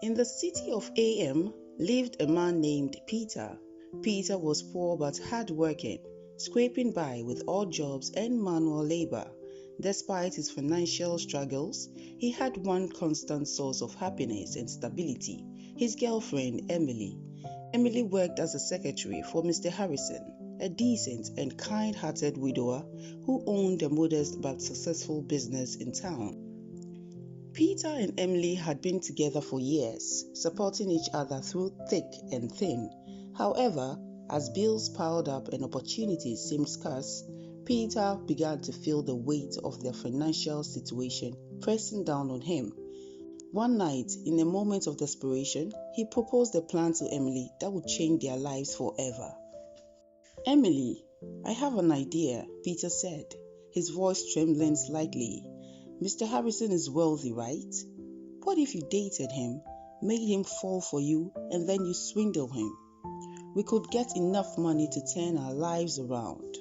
In the city of AM lived a man named Peter. Peter was poor but hardworking, scraping by with odd jobs and manual labor. Despite his financial struggles, he had one constant source of happiness and stability: his girlfriend, Emily. Emily worked as a secretary for Mr. Harrison, a decent and kind-hearted widower who owned a modest but successful business in town. Peter and Emily had been together for years, supporting each other through thick and thin. However, as bills piled up and opportunities seemed scarce, Peter began to feel the weight of their financial situation pressing down on him. One night, in a moment of desperation, he proposed a plan to Emily that would change their lives forever. "Emily, I have an idea," Peter said, his voice trembling slightly. "Mr. Harrison is wealthy, right? What if you dated him, made him fall for you, and then you swindle him? We could get enough money to turn our lives around."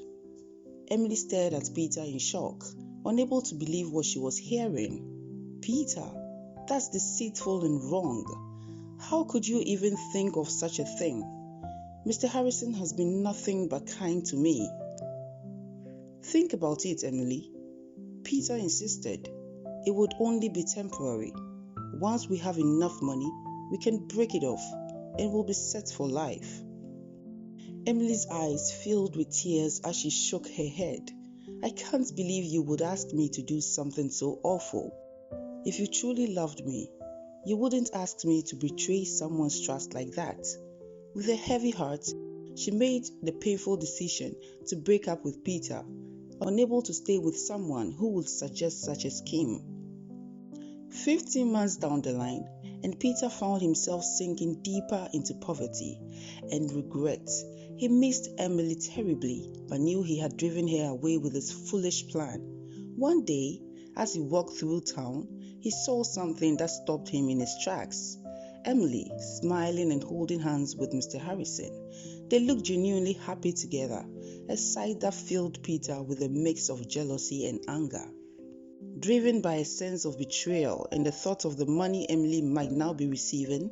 Emily stared at Peter in shock, unable to believe what she was hearing. "Peter, that's deceitful and wrong. How could you even think of such a thing? Mr. Harrison has been nothing but kind to me." "Think about it, Emily," Peter insisted. "It would only be temporary. Once we have enough money, we can break it off and we'll be set for life." Emily's eyes filled with tears as she shook her head. "I can't believe you would ask me to do something so awful. If you truly loved me, you wouldn't ask me to betray someone's trust like that." With a heavy heart, she made the painful decision to break up with Peter, unable to stay with someone who would suggest such a scheme. 15 months down the line, and Peter found himself sinking deeper into poverty and regret. He missed Emily terribly, but knew he had driven her away with his foolish plan. One day, as he walked through town, he saw something that stopped him in his tracks. Emily, smiling and holding hands with Mr. Harrison. They looked genuinely happy together, a sight that filled Peter with a mix of jealousy and anger. Driven by a sense of betrayal and the thought of the money Emily might now be receiving,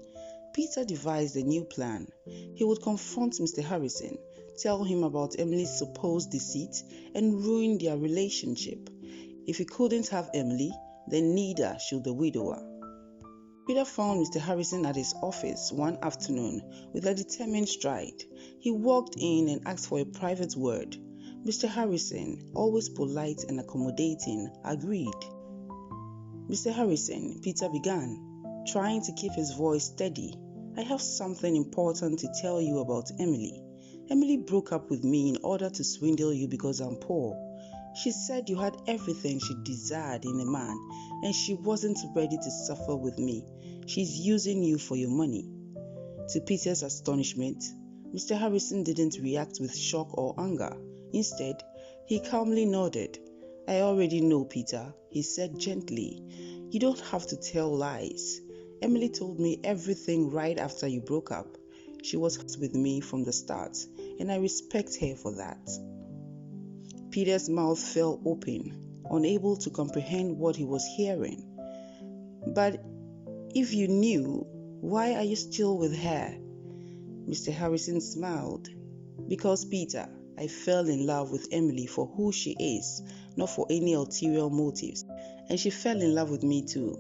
Peter devised a new plan. He would confront Mr. Harrison, tell him about Emily's supposed deceit, and ruin their relationship. If he couldn't have Emily, then neither should the widower. Peter found Mr. Harrison at his office one afternoon with a determined stride. He walked in and asked for a private word. Mr. Harrison, always polite and accommodating, agreed. "Mr. Harrison," Peter began, trying to keep his voice steady, "I have something important to tell you about Emily. Emily broke up with me in order to swindle you because I'm poor. She said you had everything she desired in a man, and she wasn't ready to suffer with me. She's using you for your money." To Peter's astonishment, Mr. Harrison didn't react with shock or anger. Instead, he calmly nodded. "I already know, Peter," he said gently. "You don't have to tell lies. Emily told me everything right after you broke up. She was with me from the start, and I respect her for that." Peter's mouth fell open, unable to comprehend what he was hearing. "But if you knew, why are you still with her?" Mr. Harrison smiled. "Because, Peter, I fell in love with Emily for who she is, not for any ulterior motives, and she fell in love with me too.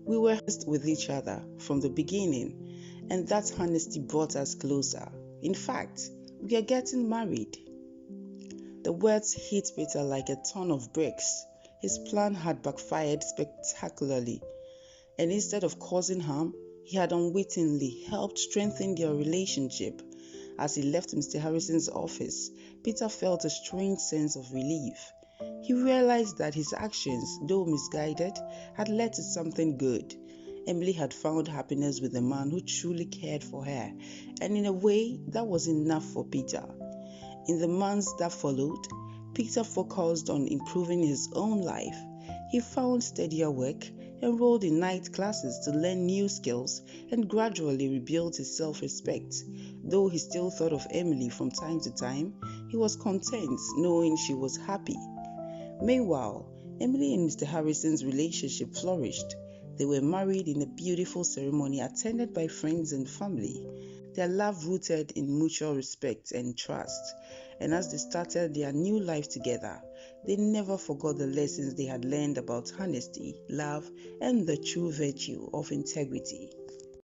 We were honest with each other from the beginning, and that honesty brought us closer. In fact, we are getting married." The words hit Peter like a ton of bricks. His plan had backfired spectacularly, and instead of causing harm, he had unwittingly helped strengthen their relationship. As he left Mr. Harrison's office, Peter felt a strange sense of relief. He realized that his actions, though misguided, had led to something good. Emily had found happiness with a man who truly cared for her, and in a way, that was enough for Peter. In the months that followed, Peter focused on improving his own life. He found steadier work, enrolled in night classes to learn new skills, and gradually rebuilt his self-respect. Though he still thought of Emily from time to time, he was content knowing she was happy. Meanwhile, Emily and Mr. Harrison's relationship flourished. They were married in a beautiful ceremony attended by friends and family. Their love rooted in mutual respect and trust. And as they started their new life together, they never forgot the lessons they had learned about honesty, love, and the true virtue of integrity.